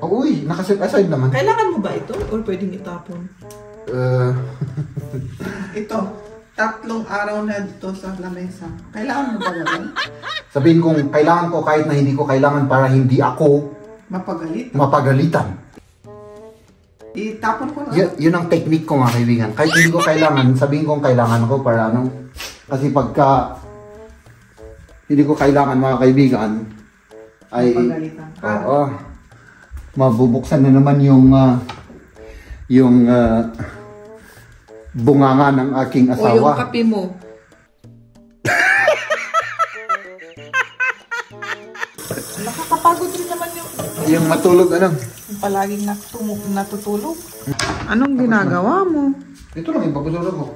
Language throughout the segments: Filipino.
Uy, nakaset aside naman. Kailangan mo ba ito? Or pwedeng itapon? Ito, 3 araw na dito sa lamesa. Kailangan mo ba gawin? Sabihin kong kailangan ko kahit na hindi ko kailangan para hindi ako mapagalitan. Itapon ko na. Yun ang technique ko mga kaibigan. Kahit hindi ko kailangan, sabihin kong kailangan ko para ano. Kasi pagka hindi ko kailangan mga kaibigan, ay mabubuksan na naman yung bunganga ng aking asawa. O yung kape mo. Nakakapagod rin naman yung matulog ano. Palaging natutulog. Anong ginagawa mo? Ito lang yung pagkatulog ko.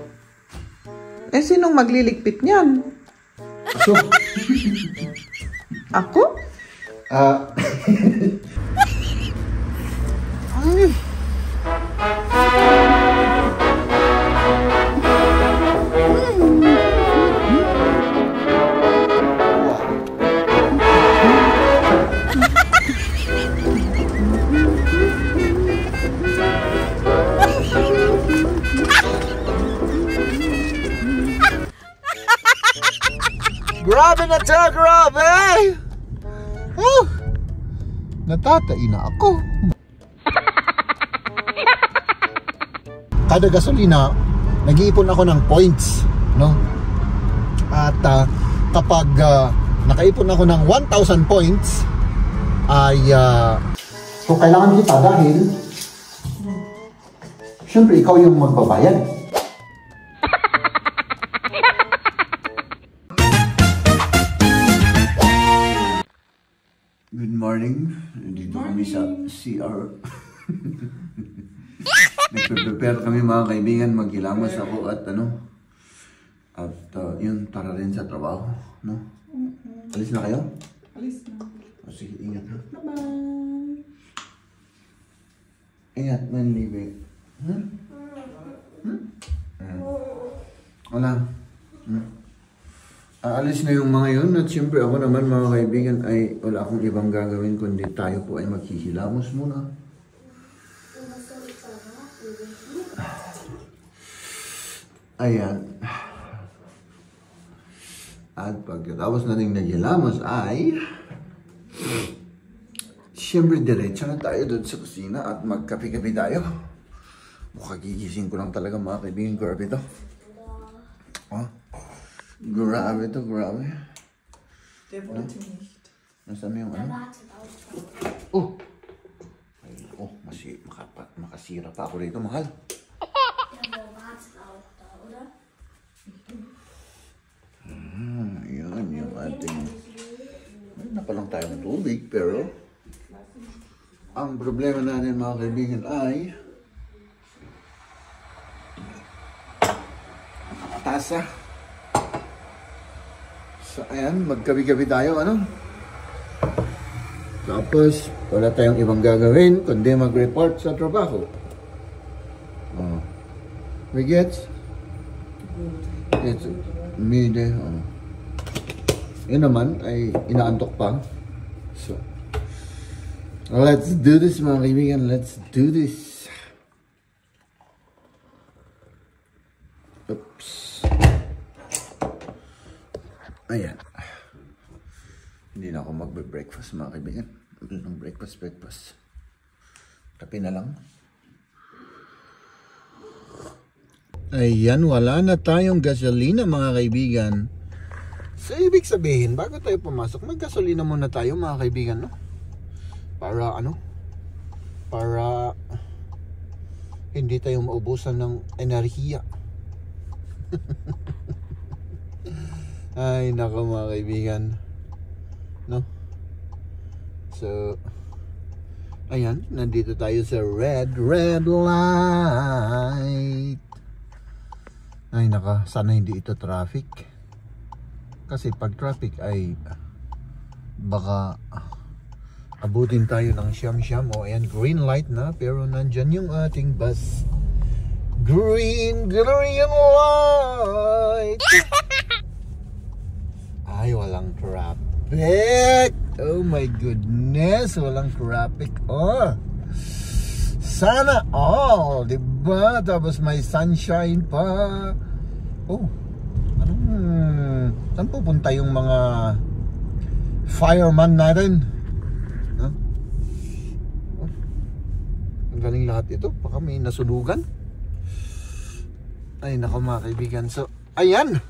Eh, sinong magliligpit niyan? So, ako? Grabe na to, grabe! Natatai na ako. Kada gasolina, nag-iipon ako ng points, no? At kapag nakaipon ako ng 1,000 points, ay so kailangan kita dahil syempre ikaw yung magbabayad. Good morning. Dito kami sa CR. Nagpe-prepare kami mga kaibigan, maghilamos ako at yun, para rin sa trabaho, no? Alis na kayo? Alis na. O sige, ingat ha. Bye-bye. Ingat, manlibe. Wala. Aalis na yung mga yun at siyempre ako naman mga kaibigan ay wala akong ibang gagawin kundi tayo po ay maghihilamos muna. Ayan. At pagkatapos natin naghilamos ay siyempre diretso na tayo doon sa kusina at magkape-kape tayo. Mukha gigising ko lang talaga mga kaibigan. Grabe ito. Grabe ito, grabe. Nasaan yung ano? Oh! Ay, makasira pa ako rito, mahal. Yun, yung ating... Mayroon na palang tayong tubig, pero... Ang problema natin mga kaibigan ay... Tasa. So, ayan, magkabi-gabi tayo, ano? Tapos, wala tayong ibang gagawin, kundi mag-report sa trabaho. We get? It's midday. Yun naman, ay inaantok pa. So, let's do this, mga kaibigan. Let's do this. Oops. Ayan. Hindi na ako magbe-breakfast mga kaibigan. Ng breakfast. Kape na lang. Ayan, wala na tayong gasolina mga kaibigan. So, ibig sabihin, bago tayo pumasok, mag-gasolina muna tayo mga kaibigan, no? Para Para hindi tayo maubusan ng enerhiya. Ay, nako mga kaibigan. No? So, ayan, nandito tayo sa red light. Ay, naka, sana hindi ito traffic. Kasi pag traffic ay baka abutin tayo ng siyam-siyam. O, ayan, green light na. Pero nandyan yung ating bus. Green light. Ay, walang traffic. Oh my goodness, walang traffic. Oh, sana all, diba? Tapos may sunshine pa. Oh, saan pupunta yung mga fireman natin? Huh? Oh, ang galing lahat ito. Baka may nasunugan. Ay nako mga kaibigan. So, ayan.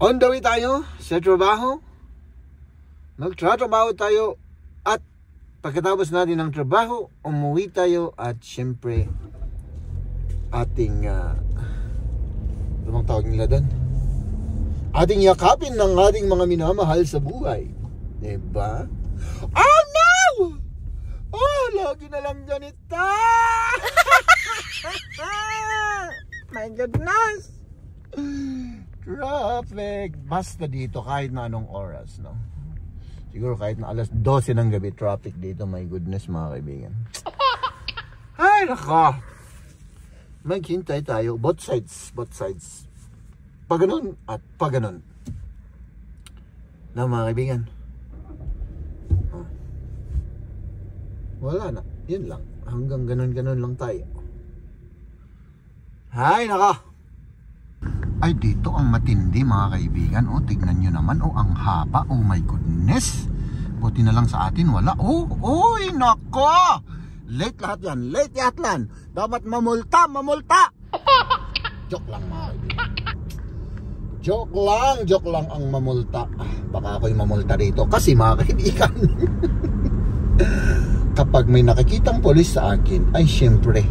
On the way tayo sa trabaho. Magtratrabaho tayo. At pagkatapos natin ng trabaho, umuwi tayo. At syempre, ating anong tawag nila doon? Ating yakapin ng ating mga minamahal sa buhay. Diba? Oh no! Oh, lagi na lang ganito! My goodness! Traffic! Basta dito kahit na anong oras, no? Siguro kahit na alas 12 ng gabi, traffic dito. My goodness, mga kaibigan. Ay, naka! Maghintay tayo. Both sides. Both sides. Pag ganun at pag ganun. Na, mga kaibigan. Oh. Wala na. Yun lang. Hanggang ganun-ganun lang tayo. Hay, naka! Ay, dito ang matindi, mga kaibigan. O, tignan nyo naman. O, ang haba. Oh my goodness. Buti na lang sa atin, wala. Oh, oy, nako! Late lahat yan. Late lahat yan. Dapat mamulta, mamulta! Joke lang, mga kaibigan. Joke lang ang mamulta. Baka ako'y mamulta dito. Kasi, mga kaibigan, kapag may nakikitang polis sa akin, ay syempre,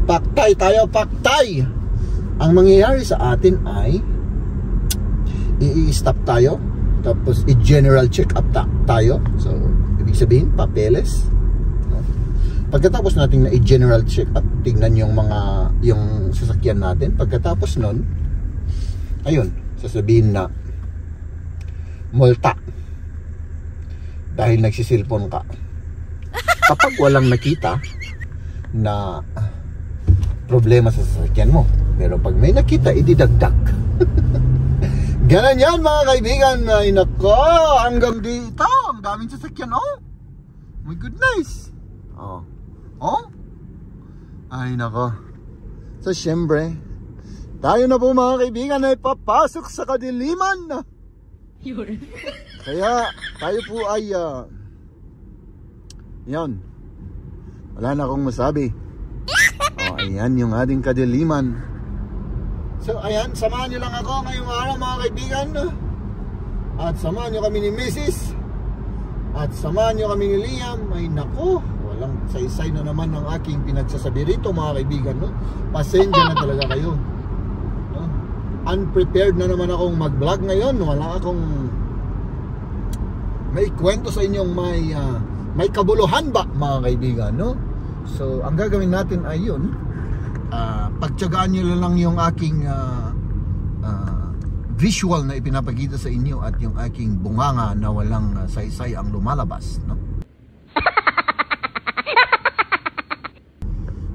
paktay tayo, paktay! Ang mangyayari sa atin ay i-stop tayo, tapos i-general check up tayo. So, ibig sabihin, papeles, no? Pagkatapos natin na i-general check up, tingnan yung sasakyan natin. Pagkatapos nun, ayun, sasabihin na multa dahil nagsisilpon ka. Kapag walang nakita na problema sa sasakyan mo, pero pag may nakita, ididagdag. Ganon yan, mga kaibigan. Ay nako, hanggang dito ang daming sasakyan. Oh my goodness. Oh ay nako. So syempre, tayo na po, mga kaibigan, ay papasok sa kadiliman. Kaya tayo po ay yan, wala na akong masabi. Oh, ayan yung ating kadiliman. So ayan, samahan nyo lang ako ngayong araw, mga kaibigan. At samahan nyo kami ni Mrs. At samahan nyo kami ni Liam. Ay nako, walang saysay na naman ang aking pinagsasabi rito, mga kaibigan, no? Pasensya na talaga kayo, no? Unprepared na naman akong mag-vlog ngayon. Wala akong may kwento sa inyong may kabuluhan ba, mga kaibigan, no? So ang gagawin natin ay yun, pagtiyagaan nyo lang yung aking visual na ipinapakita sa inyo at yung aking bunganga na walang saysay ang lumalabas, no?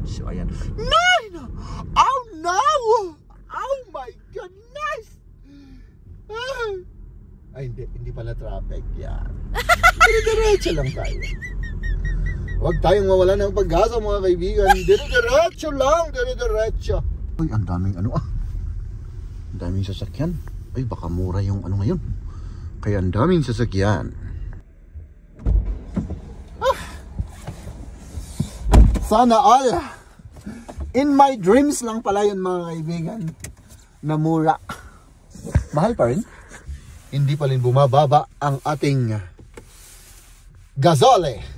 So ayan. No! Oh no! Oh my goodness! Ay hindi pala traffic yan. Diretso lang tayo. Huwag tayong mawala ng pag-asa, mga kaibigan. Diretso lang, diretso. Uy, ang daming ang daming sasakyan. Ay, baka mura yung ngayon. Kaya ang daming sasakyan. Sana all. In my dreams lang pala yun, mga kaibigan, na mura. Mahal pa rin. Hindi pa rin bumababa ang ating gasole.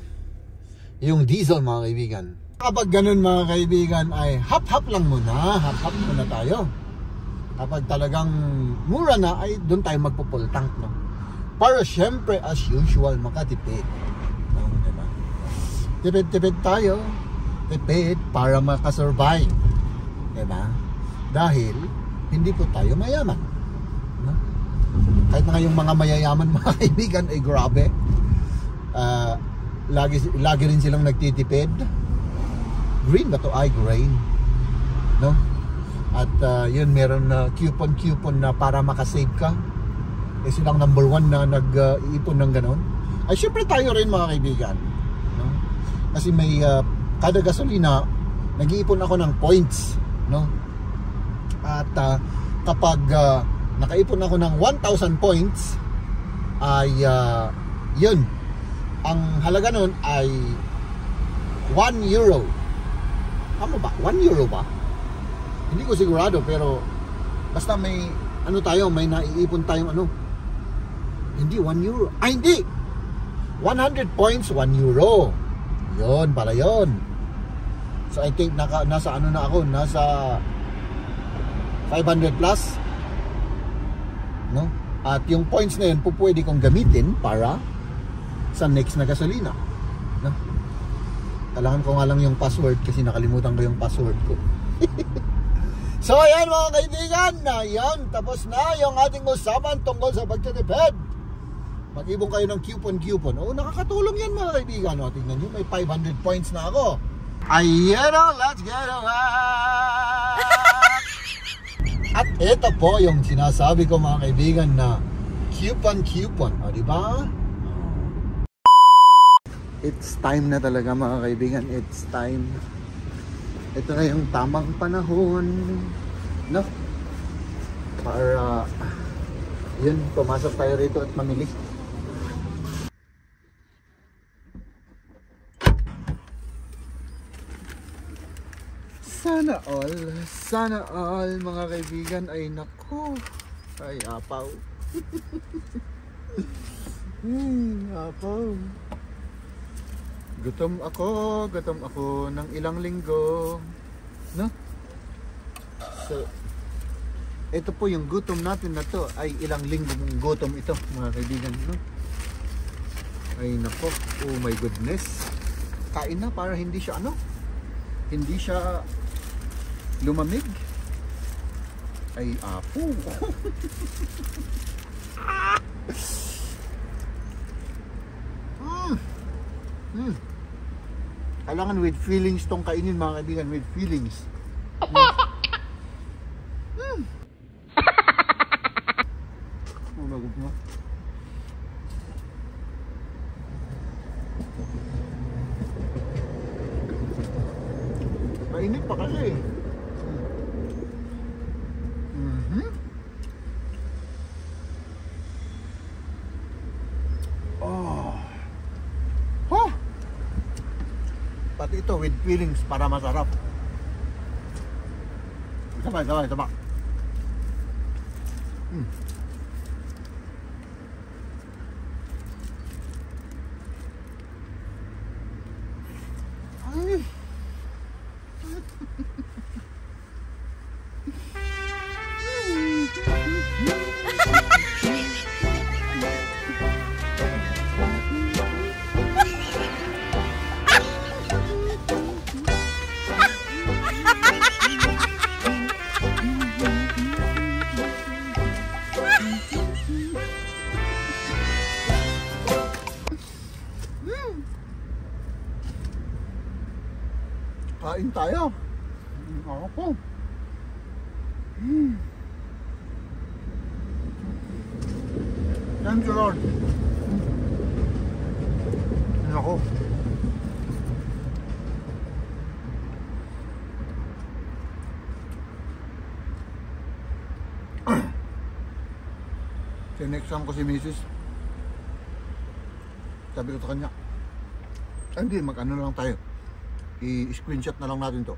Yung diesel, mga kaibigan. Kapag ganun, mga kaibigan, ay hap-hap lang muna. Hap-hap muna tayo. Kapag talagang mura na, ay doon tayo magpo-full tank, no? Para syempre, as usual, makatipid. No, diba? Tipid-tipid tayo. Tipid para makasurvive. Diba? Dahil, hindi po tayo mayaman. No? Kahit na ngayong mga mayayaman, mga kaibigan, ay grabe. Lagi rin silang nagtitipid. Green ba to? Ay, grain, no? At yun, meron na coupon na para makasave ka. eh silang number 1 na nag-iipon ng ganon, ay syempre tayo rin mga kaibigan, no? Kasi may kada gasolina nag-iipon ako ng points, no? At kapag nakaipon ako ng 1,000 points ay yun, ang halaga nun ay 1 euro. Tama ba? 1 euro ba? Hindi ko sigurado, pero basta may ano tayo, may naiipon tayong ano. Hindi 1 euro. Ay hindi, 100 points 1 euro. Yun pala yun. So I think nasa ano na ako, nasa 500 plus, no? At yung points na yun pwede kong gamitin para sa next na gasolina, no? Kailangan ko nga lang yung password kasi nakalimutan ko yung password ko. So ayan mga kaibigan, ayan, tapos na yung ating usapan tungkol sa pagtitipid. Mag-ibong kayo ng coupon. Oh, nakakatulong yan mga kaibigan. O, tingnan nyo, may 500 points na ako. Ayan o, let's get away! At ito po yung sinasabi ko mga kaibigan na coupon. O, diba? It's time na talaga mga kaibigan. It's time. Ito na yung tamang panahon, no? Para yun, pumasok tayo rito at mamili. Sana all mga kaibigan ay naku. Ay apaw. Apaw. Gutom ako ng ilang linggo, no? So, ito po yung gutom natin na to, ay ilang linggo mong gutom ito, mga kaibigan, no? Ay nako, oh my goodness. Kain na para hindi siya ano? Hindi siya lumamig. Ay apo. Kailangan with feelings tong kainin mga kaibigan, with feelings. Magod mo. Mainit pa kasi. Pati ito with feelings para masarap. Sabay. Kain tayo. Ako po. Thank you Lord. Ako. Next time ko si Mrs. Sabi ko sa kanya, hindi, mag-ano lang tayo, i-screenshot na lang natin to.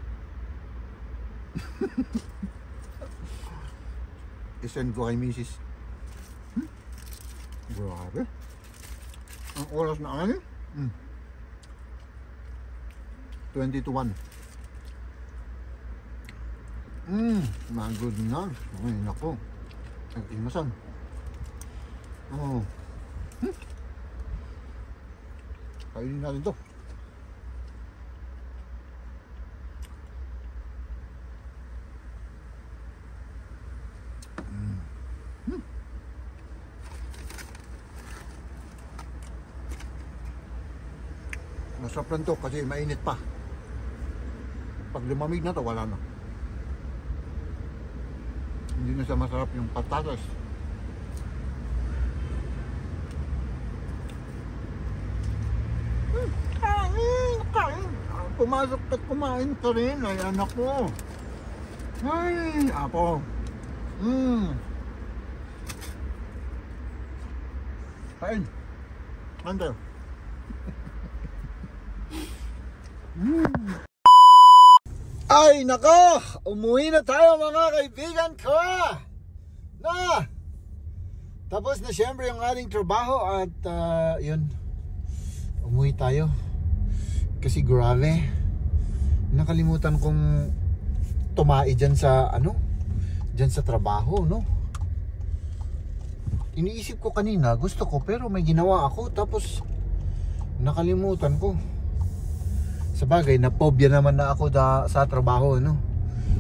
I-send ko kay Mrs. Grabe. Ang oras na ano? 20 to 1. Magod na. Ay, nako. Nag-imasan. Oh. Kainin natin to. Masarap lang to kasi mainit pa. Pag lumamig na to, wala na. Hindi na siya masarap yung patatas. pumasok at kumain ka rin. Ay, anak ko. Ay, apo. Kain. Ante. Ay, nako! Umuwi na tayo mga kaibigan ko! Na! Tapos na siyempre yung ating trabaho at yun. Umuwi tayo. Kasi grabe. Nakalimutan kong tumae dyan sa dyan sa trabaho, no? Iniisip ko kanina, gusto ko pero may ginawa ako tapos nakalimutan ko. Sabagay, napobya naman na ako sa trabaho, no?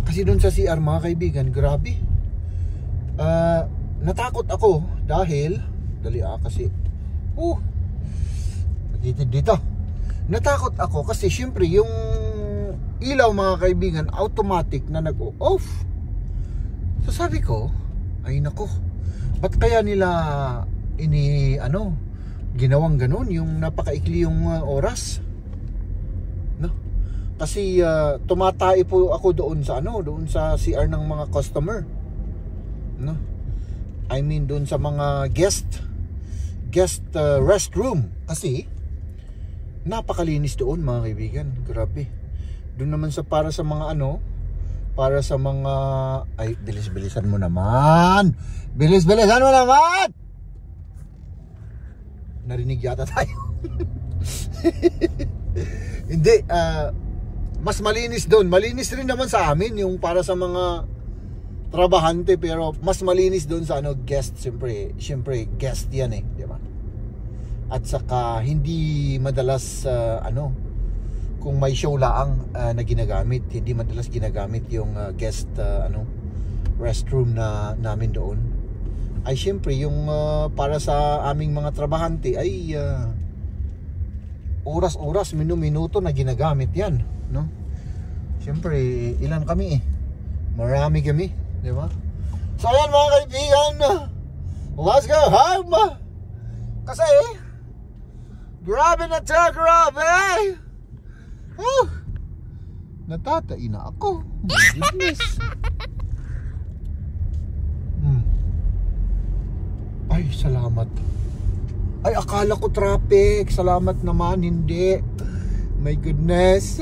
Kasi doon sa CR mga kaibigan, grabe. Natakot ako dahil kasi magitid dito. Natakot ako kasi syempre yung ilaw mga kaibigan automatic na nag-off. So sabi ko, ay nako, ba't kaya nila ginawang ganun, yung napakaikli yung oras, no? Kasi tumatay po ako doon sa CR ng mga customer, no? I mean doon sa mga guest restroom kasi napakalinis doon mga kaibigan, grabe. Doon naman para sa mga ay, bilis-bilisan mo naman. Bilis-bilisan mo naman. Narinig yata tayo. Hindi, mas malinis doon. Malinis rin naman sa amin yung para sa mga trabahante, pero mas malinis doon sa guest, siyempre guest yan di ba? At saka hindi madalas kung may show laang na ginagamit, hindi madalas ginagamit yung guest restroom namin doon. Ay siyempre yung para sa aming mga trabahante ay oras-oras, minuto na ginagamit yan, no? Siyempre ilan kami marami kami, di ba? So ayan mga kaibigan, let's go home kasi grabe na to, grabe. Natatai na ako. My goodness. Ay, salamat. Ay, akala ko traffic. Salamat naman, hindi. My goodness.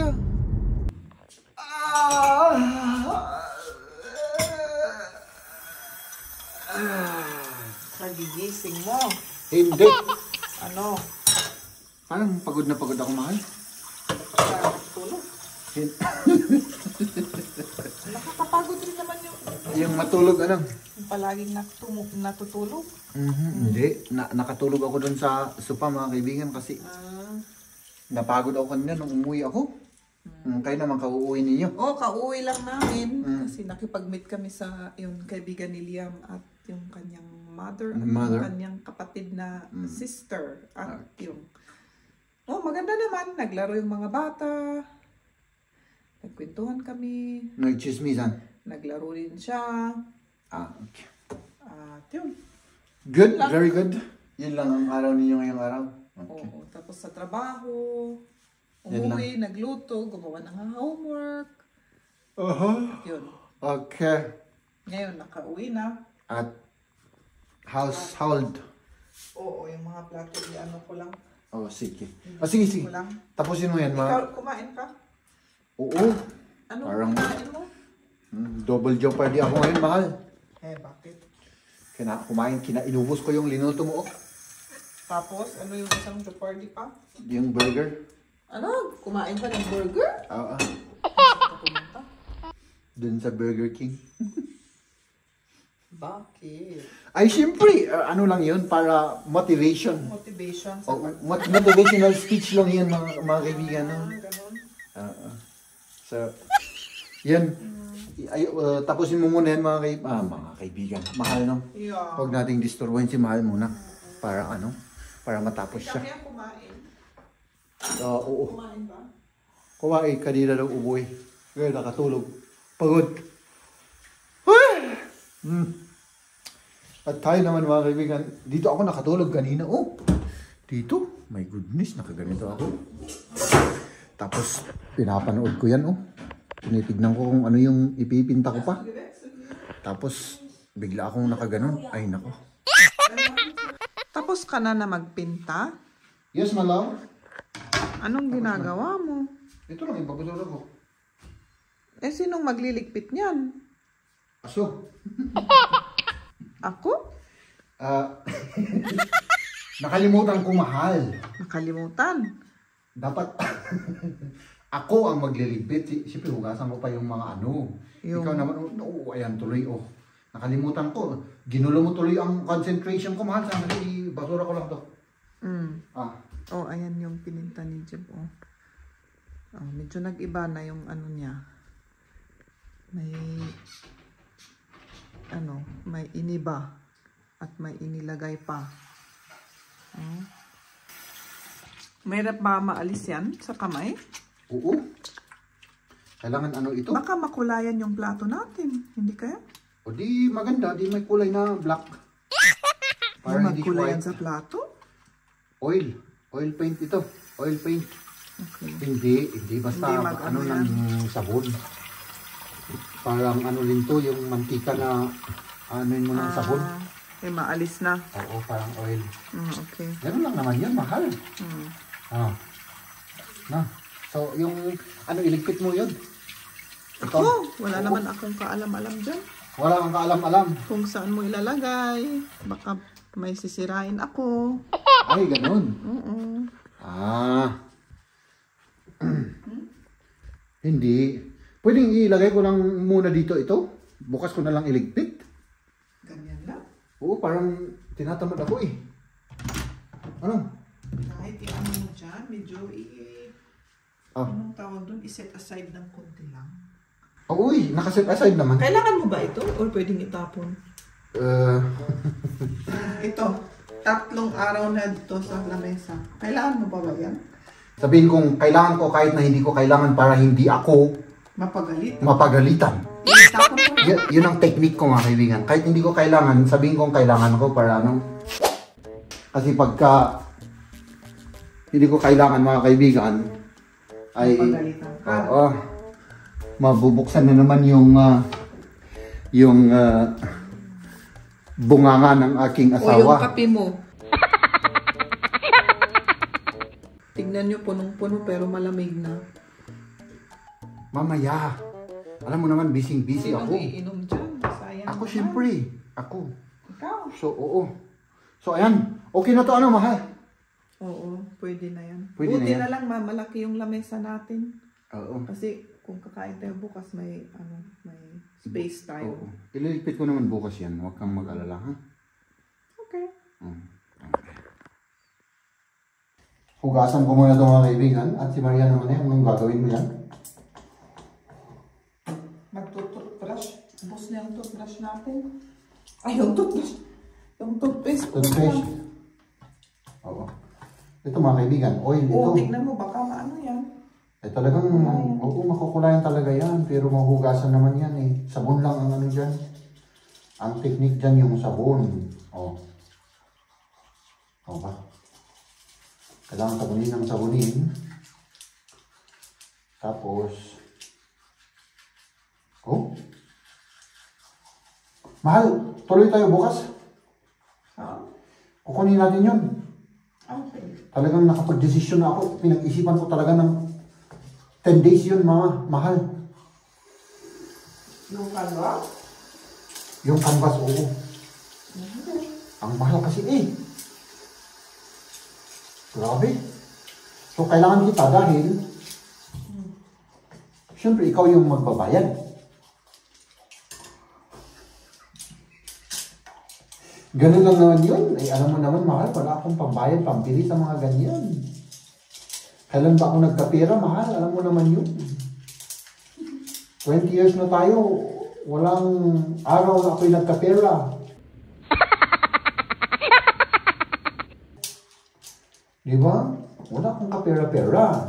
Nagigising mo. Hindi. Ano? Parang pagod na pagod ako, mahal. Tulog. Nakakapagod rin naman Yung matulog, yung palaging natutulog. Hindi. Nakatulog ako dun sa sopa, mga kaibigan, kasi napagod ako kanina nung umuwi ako. Kayo naman, kauuwi ninyo. Kauwi lang namin. Kasi nakipag-meet kami sa yung kaibigan ni Liam at yung kanyang mother. At yung kanyang kapatid na sister. At yung maganda naman. Naglaro yung mga bata. Nagkwentuhan kami. Nagchismisan. Naglaro rin siya. Okay. At yun. Good, very good. Yun lang ang araw ninyo ngayong araw. Okay. Oo, tapos sa trabaho, umuwi, nagluto, gumawa ng homework. Yun. Okay. Ngayon, nakauwi na. At household. Oo, yung mga plato, ko lang. Sige. Sige. Ko lang. Tapusin mo yan, Ikaw, kumain ka? Oo. Ano Parang kumain mo? double jeopardy ako ngayon, mahal. Bakit? Inubos ko yung linuto mo. Tapos, ano yung isang jeopardy pa? Yung burger. Ano? Kumain ka ng burger? Oo. Pumunta? Dun sa Burger King. Bakit? Ay, syempre, lang yun, para motivation. Motivation sa Motivational speech lang yun, mga kaibigan. No? Ganon. So, yan. Tapusin mo muna yan, mga kaibigan. Mahal, no? Yeah. Huwag nating disturbuhin si Mahal muna. Para para matapos siya. Kaya kumain. Oo. Kumain ba? Kumain, kanina daw uboy. Ngayon, nakatulog. Pagod. At tayo naman, mga kaibigan, dito ako nakatulog kanina. Dito, my goodness, nakaganito ako. Tapos, pinapanood ko yan, oh. Tinitignan ko kung ano yung ipipinta ko pa. Tapos, bigla akong nakaganon. Ay, nako. Tapos ka na magpinta? Yes, my love. Anong ginagawa mo? Ito lang, ipapatulog ko. Eh, sinong magliligpit niyan? Aso. Ako? Nakalimutan ko, mahal. Nakalimutan. Dapat ako ang magliligpit. Siyempre, hugasan ko pa yung mga ano. Yung... Ikaw naman, oh, ayan, tuloy, oh. Nakalimutan ko. Ginulo mo tuloy ang concentration ko, mahal. Sana basura ko lang to. Oh, ayan yung pininta ni Jeb, oh. Medyo nag-iba na yung ano niya. May iniba. At may inilagay pa. Mahirap ba maalis yan sa kamay? Oo. Kailangan ano ito? Baka makulayan yung plato natin. Hindi kaya? O di maganda. Di may kulay na black. Para hindi magkulayan white. sa plato? Oil. Oil paint ito. Oil paint. Okay. Hindi. Basta Hindi ano ng sabon. Parang ano rin to. Yung mantika na ano mo ng sabon. Maalis na. Oo, parang oil. Okay. Ganun lang naman yan, mahal. So, yung ano, iligpit mo yun. Wala naman akong kaalam-alam dyan. Wala kang kaalam-alam. Kung saan mo ilalagay. Baka may sisirain ako. Ay, ganun. Hindi. Pwedeng ilagay ko lang muna dito ito. Bukas ko na lang iligpit. Ganyan lang. Oo, parang tinatamad ako eh. Ano? Kahit i-ano mo dyan, medyo anong tawag doon? I-set aside ng konti lang. Oo, nakaset aside naman. Kailangan mo ba ito? Or pwedeng itapon? Ito. 3 araw na dito sa lamesa. Kailangan mo ba yan? Sabihin kong kailangan ko kahit na hindi ko kailangan para hindi ako mapagalitan. Yun ang technique ko mga kaibigan. Kahit hindi ko kailangan, sabihin kong kailangan ko para ano. Kasi pagka hindi ko kailangan mga kaibigan, ay mabubuksan na naman yung bunganga ng aking asawa. O yung kape mo. Tignan nyo, punong-puno pero malamig na. Mamaya. Alam mo naman, busy ako. Iinom dyan. Sayang. Ako syempre. Ako. Ikaw? So, oo. So, ayan. Okay na to, ano, mahal? Oo, pwede na yan. Pwede Buti na yan. na lang, malaki yung lamesa natin. Oo. Kasi kung kakain tayo bukas, may space tayo. Oo. Ililigpit ko naman bukas yan. Huwag kang mag-alala, ha? Okay. Okay. Hugasan ko muna ito mga kaibigan. At si Maria naman anong gagawin mo yan? Magtututbrush. Bus na yung toothbrush natin. Ay, yung toothbrush. Yung toothpaste. Toothpaste. Oo. Ito mga kaibigan, oil ito. Oo, tignan mo, baka maano yan. Talagang, makukulayan talaga yan. Pero mahugasan naman yan eh. Sabon lang ang ano dyan. Ang technique dyan yung sabon. O ba? Kailangan sabunin ng sabunin. Tapos, mahal, tuloy tayo bukas. Kukunin natin yun. Okay. Talagang nakapag-desisyon na ako. Pinag-isipan ko talaga ng 10 days yun, mahal. Yung canvas? Yung canvas, oo. Ang mahal kasi eh. Grabe. So, kailangan kita dahil syempre, ikaw yung magbabayad. Ganun lang naman yun. Ay, alam mo naman, mahal, wala akong pambayad, pambili sa mga ganyan. Kailan ba ako nagkapera, mahal? Alam mo naman yun. 20 years na tayo, walang araw na ako'y nagkapera. Di ba? Wala akong kapera-pera.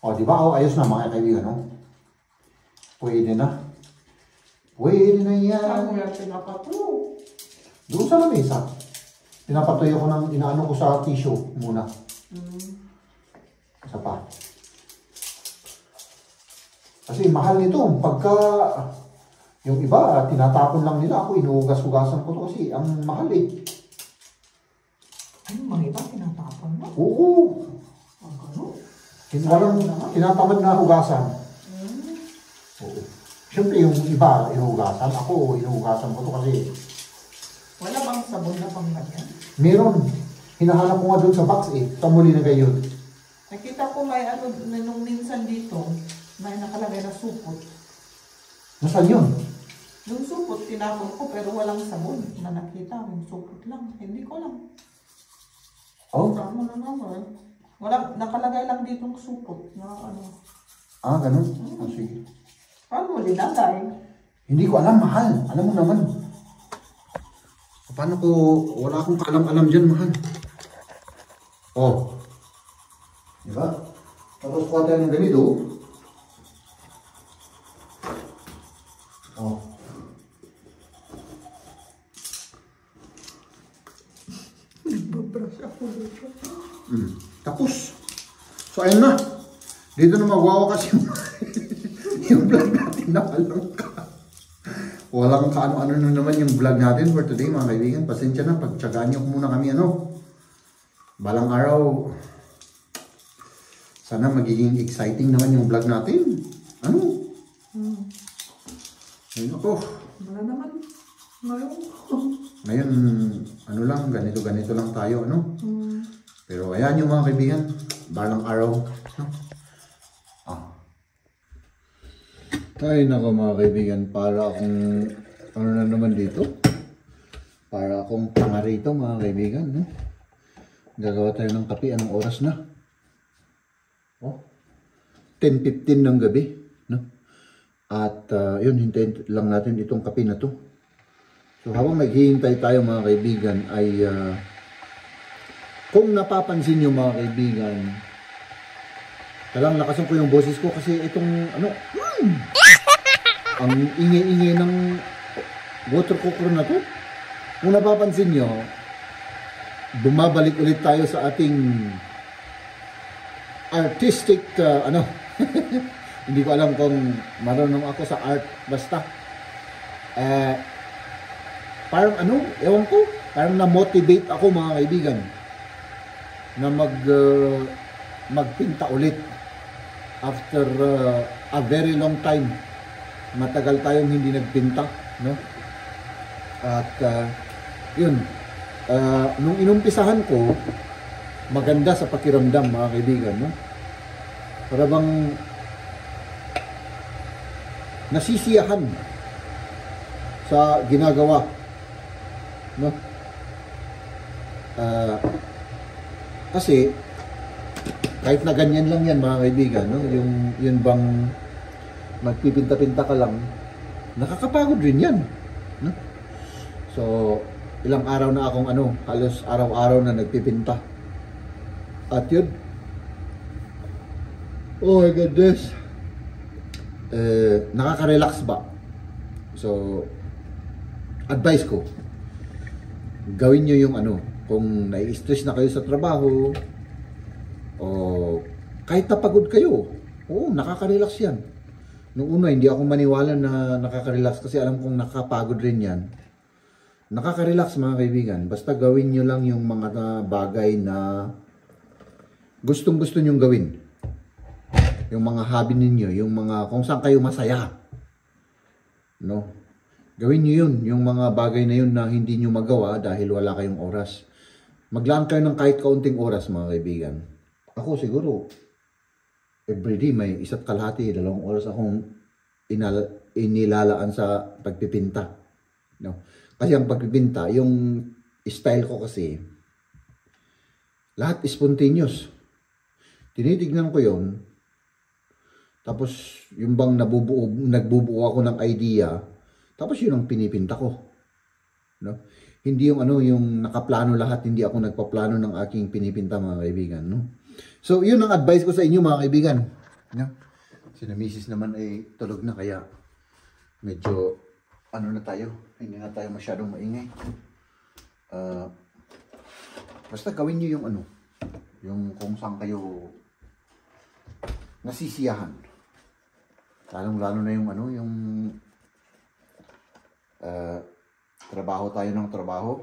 Di ba? Ayos na mga kaibigan, no? Pwede na. Pwede na yan. Saan mo yan pinapatuyo? Doon sa lamesa. Pinapatuyo ko ng inaano ko sa tissue muna. Isa pa. Kasi mahal nito. Pagka yung iba, tinatapon lang nila. Ako, inuhugas-hugasan ko to kasi ang mahal eh. Ay, mga iba tinatapon mo? Oo. Ano? Walang tinatamad na hugasan. Oo. Siyempre yung iba, inuhugasan. Ako, inuhugasan ko to kasi Wala bang sabon na pang ganyan? meron. Hinahanap ko nga doon sa box eh. Sa muli na gayon. Nakita ko may ano, nung minsan dito, may nakalagay na supot. Nasaan yun? Yung supot, tinapon ko pero walang sabon na nakita. Yung supot lang. Hindi ko lang. Oh? Tama na naman. Wala, nakalagay lang dito yung supot na ano. Ah, ganun? Ah, sige. Paano mo linagay? Hindi ko alam, mahal. Alam mo naman. Paano ko, wala akong kaalam-alam dyan, mahal. Oh. Diba? Tapos kuha tayo ng ganito. Oh. Nagbabrush ako dito. Tapos. So, ayun na. Dito na magwawakas yung yung vlog natin na walang ka. Walang kaano-ano na naman yung vlog natin for today, mga kaibigan. Pasensya na, pagtsagaan nyo muna kami, balang araw, sana magiging exciting naman yung vlog natin. Ayun ako. Wala naman. Ngayon. Ngayon, ganito lang tayo, Pero ayan yung mga kaibigan, balang araw, Ay nako mga kaibigan, para akong, na naman dito? Para akong pangarito mga kaibigan, Gagawa tayo ng kape, anong oras na? 10:15 ng gabi, At yun, hintayin lang natin itong kape na to. So habang naghihintay tayo mga kaibigan ay kung napapansin nyo mga kaibigan, talang lakasan ko yung boses ko kasi itong ang ingay-ingay ng water cooker na to. Kung napapansin nyo, bumabalik ulit tayo sa ating artistic hindi ko alam kung marunong ako sa art, basta parang ewan ko, parang na-motivate ako mga kaibigan na magpinta ulit after a very long time. Matagal tayong hindi nagpinta, At yun, nung inumpisahan ko, maganda sa pakiramdam mga kaibigan, Para bang nasisiyahan sa ginagawa, kasi kahit na ganyan lang yan mga kaibigan, yun bang magpipinta-pinta ka lang, nakakapagod rin yan, So ilang araw na akong halos araw-araw na nagpipinta. At yun, oh my goodness, nakaka-relax ba? So advice ko, gawin nyo yung kung nai-stress na kayo sa trabaho o kahit napagod kayo, nakaka-relax yan. Noong una, hindi ako maniwala na nakaka-relax kasi alam kong nakakapagod rin yan. Nakaka-relax mga kaibigan. Basta gawin nyo lang yung mga bagay na gustong-gusto nyong gawin. Yung mga hobby ninyo, yung mga kung saan kayo masaya. Gawin nyo yun, yung mga bagay na yun na hindi nyo magawa dahil wala kayong oras. Maglaan kayo ng kahit kaunting oras mga kaibigan. Ako siguro, everyday may 1.5, 2 oras akong inilalaan sa pagpipinta. Kasi ang pagpipinta, yung style ko kasi, lahat spontaneous. Tinitignan ko yon, tapos yung bang nagbubuo ako ng idea, tapos yun ang pinipinta ko. Hindi yung yung nakaplano lahat, hindi ako nagpaplano ng aking pinipinta mga kaibigan. So yun ang advice ko sa inyo mga kaibigan. Si na misis naman ay tulog na kaya medyo na tayo, hindi na tayo masyadong maingay. Basta gawin nyo yung yung kung saan kayo nasisiyahan. Lalong-lalo na yung ano, yung trabaho tayo ng trabaho.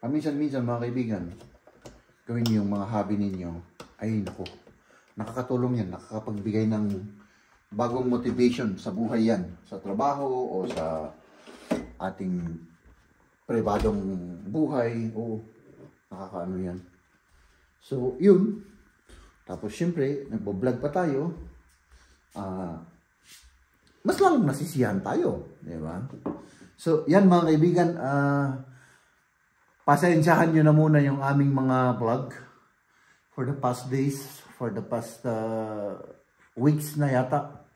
Minsan-minsan mga kaibigan, gawin niyo yung mga hobby ninyo. Ay naku, nakakatulong yan, nakakapagbigay ng bagong motivation sa buhay yan. Sa trabaho o sa ating pribadong buhay. O nakakaano yan. So, yun. Tapos syempre, nagbo-vlog pa tayo. Mas lalong nasisiyahan tayo. Diba? So, yan mga kaibigan. Pasensyahan nyo na muna yung aming mga vlog for the past days, for the past weeks na yata.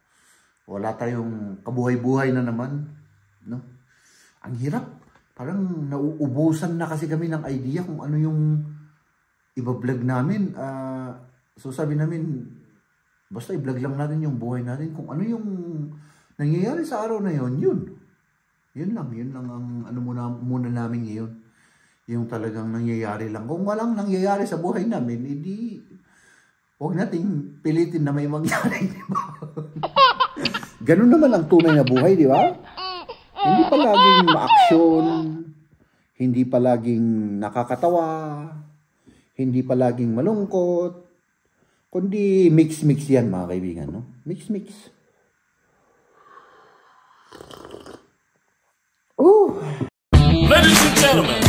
Wala tayong kabuhay-buhay na naman. No? Ang hirap. Parang nauubusan na kasi kami ng idea kung ano yung iba-vlog namin. So sabi namin, basta i-vlog lang natin yung buhay natin. Kung ano yung nangyayari sa araw na yun, yun. Yun lang ang ano muna namin ngayon. Yung talagang nangyayari lang. Kung walang nangyayari sa buhay namin, hindi, huwag nating pilitin na may mangyari, di ba? Ganun naman ang tunay na buhay, di ba? Hindi palaging ma-aksyon, hindi palaging nakakatawa, hindi palaging malungkot, kundi mix-mix yan mga kaibigan, no? Mix-mix. Ladies and gentlemen,